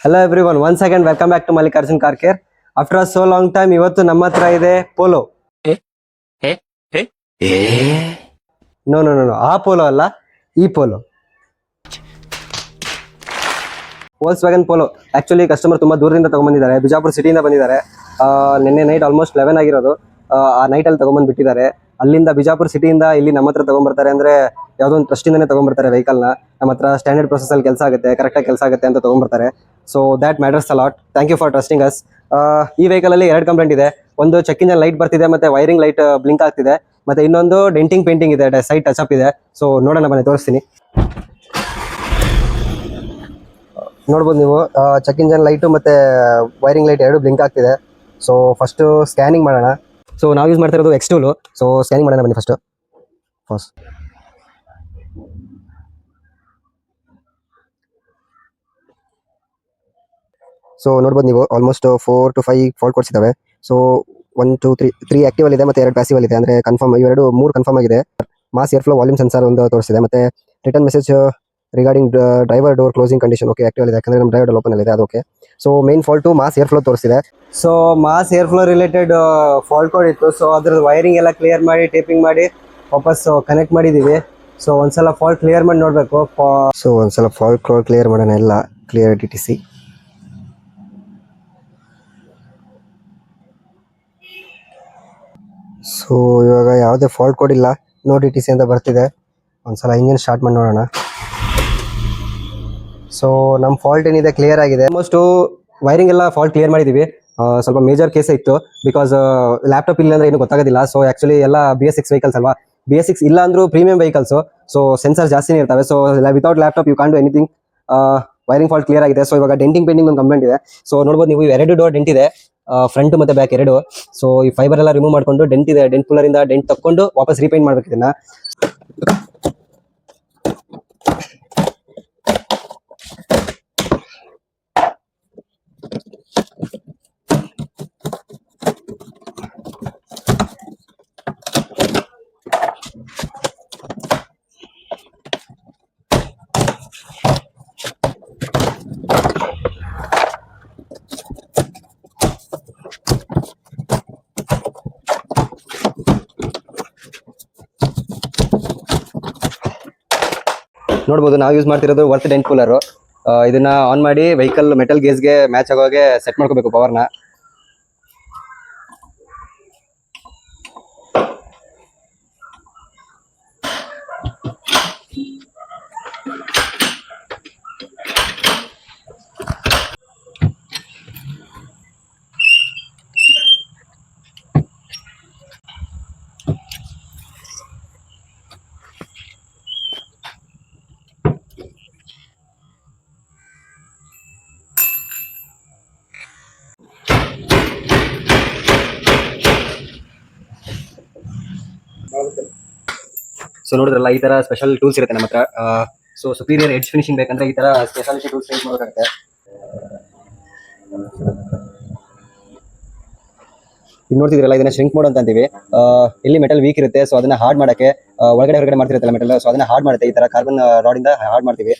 Hello everyone, once again welcome back to Mallikarjun Car Care. After a so long time, ಇವತ್ತು ನಮ್ಮ ಹತ್ರ ಇದೆ polo. No ಆ polo ಅಲ್ಲ, ಈ polo. Volks wagon polo. Actually customer ತುಂಬಾ ದೂರದಿಂದ ತಗೊಂಡ್ಬಂದಿದ್ದಾರೆ, ಬಿಜಾಪುರ ಸಿಟಿಯಿಂದ ಬಂದಿದ್ದಾರೆ. ನಿನ್ನೆ ನೈಟ್ ಆಲ್ಮೋಸ್ಟ್ 11 ಆಗಿರೋದು. ಆ ನೈಟ್ ಅಲ್ಲಿ ತಗೊಂಡ್ಬಂದು ಬಿಟ್ಟಿದ್ದಾರೆ. ಅಲ್ಲಿಂದ ಬಿಜಾಪುರ ಸಿಟಿಯಿಂದ ಇಲ್ಲಿ ನಮ್ಮ ಹತ್ರ ತಗೊಂಡ್ಬರ್ತಾರೆ ಅಂದ್ರೆ ಯಾವುದೋ ಒಂದು ಟ್ರಸ್ಟ್ ಇಂದಾನೆ ತಗೊಂಡ್ಬರ್ತಾರೆ ವೆಹಿಕಲ್ ನ. ನಮ್ಮ ಹತ್ರ ಸ್ಟ್ಯಾಂಡರ್ಡ್ ಪ್ರೊಸೆಸ್ ಅಲ್ಲಿ ಕೆಲಸ ಆಗುತ್ತೆ, ಕರೆಕ್ಟ್ ಆಗಿ ಕೆಲಸ ಆಗುತ್ತೆ ಅಂತ ತಗೊಂಡ್ಬರ್ತಾರೆ. So that matters a lot. Thank you for trusting us. ಈ ವೆಹಿಕಲ್ ಅಲ್ಲಿ 2 ಕಂಪ್ಲೇಂಟ್ ಇದೆ. ಒಂದು ಚೆಕ್ ಇಂಜಿನ್ ಲೈಟ್ ಬರ್ತಿದೆ, ಮತ್ತೆ ವೈರಿಂಗ್ ಲೈಟ್ ಬ್ಲಿಂಕ್ ಆಗ್ತಿದೆ, ಮತ್ತೆ ಇನ್ನೊಂದು ಡೆಂಟಿಂಗ್ ಪೇಂಟಿಂಗ್ ಇದೆ, ಸೈಡ್ ಟಚ್ ಅಪ್ ಇದೆ. ಸೊ ನೋಡೋಣ ಬನ್ನಿ, ತೋರಿಸ್ತೀನಿ. ನೋಡ್ಬೋದು ನೀವು, ಚೆಕ್ ಇಂಜಿನ್ ಲೈಟು ಮತ್ತೆ ವೈರಿಂಗ್ ಲೈಟ್ ಎರಡು ಬ್ಲಿಂಕ್ ಆಗ್ತಿದೆ. ಸೊ ಫಸ್ಟ್ ಸ್ಕ್ಯಾನಿಂಗ್ ಮಾಡೋಣ. ಸೊ ನಾವು ಯೂಸ್ ಮಾಡ್ತಾ ಇರೋದು X2. ಸೊ ಸ್ಕ್ಯಾನಿಂಗ್ ಮಾಡೋಣ ಬನ್ನಿ ಫಸ್ಟ್. ಸೊ ನೋಡ್ಬೋದು ನೀವು, ಆಲ್ಮೋಸ್ಟ್ 4 to 5 ಫಾಲ್ಟ್ ಕೋಡ್ಸ್ ಇದಾವೆ. ಸೊ 1 2 3 ಆಕ್ಟಿವ್ ಇದೆ, ಮತ್ತೆ 2 ಪ್ಯಾಸಿವ್ ಇದೆ. ಅಂದ್ರೆ ಕನ್ಫರ್ಮ್, ಇವೆರಡು 3 ಕನ್ಫರ್ಮ್ ಆಗಿದೆ. Mass air flow volume sensor ಒಂದು ತೋರಿಸಿದೆ, ಮತ್ತೆ return message regarding driver door closing condition okay active ಇದೆ, ಯಾಕಂದ್ರೆ ನಮ್ಮ ಡ್ರೈವರ್ ಡೋರ್ ಓಪನ್ ಇದೆ, ಅದು okay. So main fault mass air flow ತೋರಿಸಿದೆ. So mass air flow related fault code ಇತ್ತು. ಸೊ ಅದ್ರದ್ದು ವೈರಿಂಗ್ ಎಲ್ಲ ಕ್ಲಿಯರ್ ಮಾಡಿ, ಟೇಪಿಂಗ್ ಮಾಡಿ ವಾಪಸ್ ಕನೆಕ್ಟ್ ಮಾಡಿದೀವಿ. ಸೊ ಒಂದ್ಸಲ ಫಾಲ್ಟ್ ಕ್ಲಿಯರ್ ಮಾಡಿ ನೋಡ್ಬೇಕು. ಸೊ ಒಂದ್ಸಲ ಫಾಲ್ಟ್ ಕೋಡ್ ಕ್ಲಿಯರ್ ಮಾಡೋಣ, ಎಲ್ಲ ಕ್ಲಿಯರ್ DTC. ಸೊ ಇವಾಗ ಯಾವುದೇ ಫಾಲ್ಟ್ ಕೋಡ್ ಇಲ್ಲ, ನೋ DTC ಅಂತ ಬರ್ತಿದೆ. ಒಂದ್ಸಲ ಇಂಜಿನ್ ಸ್ಟಾರ್ಟ್ ಮಾಡಿ ನೋಡೋಣ. ಸೊ ನಮ್ಮ ಫಾಲ್ಟ್ ಏನಿದೆ ಕ್ಲಿಯರ್ ಆಗಿದೆ. ಆಲ್ಮೋಸ್ಟ್ ವೈರಿಂಗ್ ಎಲ್ಲ ಫಾಲ್ಟ್ ಕ್ಲಿಯರ್ ಮಾಡಿದೀವಿ. ಸ್ವಲ್ಪ ಮೇಜರ್ ಕೇಸ್ ಇತ್ತು, ಬಿಕಾಸ್ ಲ್ಯಾಪ್ಟಾಪ್ ಇಲ್ಲ ಅಂದ್ರೆ ಏನು ಗೊತ್ತಾಗೋದಿಲ್ಲ. ಸೊ ಆಕ್ಚುಲಿ ಎಲ್ಲ BS6 ವೆಹಿಕಲ್ಸ್ ಅಲ್ವಾ, BS6 ಇಲ್ಲ ಅಂದ್ರೂ ಪ್ರೀಮಿಯಂ ವೆಹಿಕಲ್ಸ್. ಸೊ ಸೆನ್ಸರ್ ಜಾಸ್ತಿನೇ ಇರ್ತವೆ. So without laptop you can't do anything. Wiring fault clear ಆಗಿದೆ. ಸೊ ಇವಾಗ ಡೆಂಟಿಂಗ್ ಪೇಂಟಿಂಗ್ ಒಂದು ಕಂಪ್ಲೇಂಟ್ ಇದೆ. ಸೊ ನೋಡ್ಬೋದು ನೀವು, 2 ಡೋರ್ ಡೆಂಟ್ ಇದೆ, ಫ್ರಂಟ್ ಮತ್ತೆ ಬ್ಯಾಕ್ ಎರಡು. ಸೊ ಈ ಫೈಬರ್ ಎಲ್ಲ ರಿಮೂವ್ ಮಾಡ್ಕೊಂಡು, ಡೆಂಟ್ ಇದೆ, ಡೆಂಟ್ ಪುಲ್ಲರ್ ಇಂದ ಡೆಂಟ್ ತಕ್ಕೊಂಡು ವಾಪಸ್ ರೀಪೇಂಟ್ ಮಾಡ್ಬೇಕು ಇದನ್ನ. ನೋಡ್ಬೋದು, ನಾವು ಯೂಸ್ ಮಾಡ್ತಿರೋದು ವರ್ತ್ ಡೆಂಟ್ ಕೂಲರ್. ಇದನ್ನ ಆನ್ ಮಾಡಿ ವೆಹಿಕಲ್ ಮೆಟಲ್ ಗೇಜ್ಗೆ ಮ್ಯಾಚ್ ಆಗೋಗೆ ಸೆಟ್ ಮಾಡ್ಕೋಬೇಕು ಪವರ್ನ. ಸೊ ನೋಡಿದ್ರಲ್ಲ, ಈ ತರ ಸ್ಪೆಷಲ್ ಟೂಲ್ಸ್ ಇರುತ್ತೆ ನಮ್ಮ ಹತ್ರ. ಸೊ ಸುಪೀರಿಯರ್ ಎಡ್ಜ್ ಫಿನಿಶಿಂಗ್ ಬೇಕಂದ್ರೆ ಈ ತರ ಸ್ಪೆಷಾಲಿಟಿ ಟೂಲ್ಸ್ ಯೂಸ್ ಮಾಡಬೇಕಾಗುತ್ತೆ. ಇದು ನೋಡ್ತಿದ್ರಲ್ಲ, ಇದನ್ನ ಶ್ರಿಂಕ್ ಮೋಡ್ ಅಂತ ಅಂತೀವಿ. ಇಲ್ಲಿ ಮೆಟಲ್ ವೀಕ್ ಇರುತ್ತೆ, ಸೊ ಅದನ್ನ ಹಾರ್ಡ್ ಮಾಡಕ್ಕೆ ಒಳಗಡೆ ಹೊರಗಡೆ ಮಾಡ್ತಿರುತ್ತಲ್ಲ ಮೆಟಲ್, ಸೊ ಅದನ್ನ ಹಾರ್ಡ್ ಮಾಡುತ್ತೆ. ಈ ತರ ಕಾರ್ಬನ್ ರಾಡ್ ಇಂದ ಹಾರ್ಡ್ ಮಾಡ್ತೀವಿ.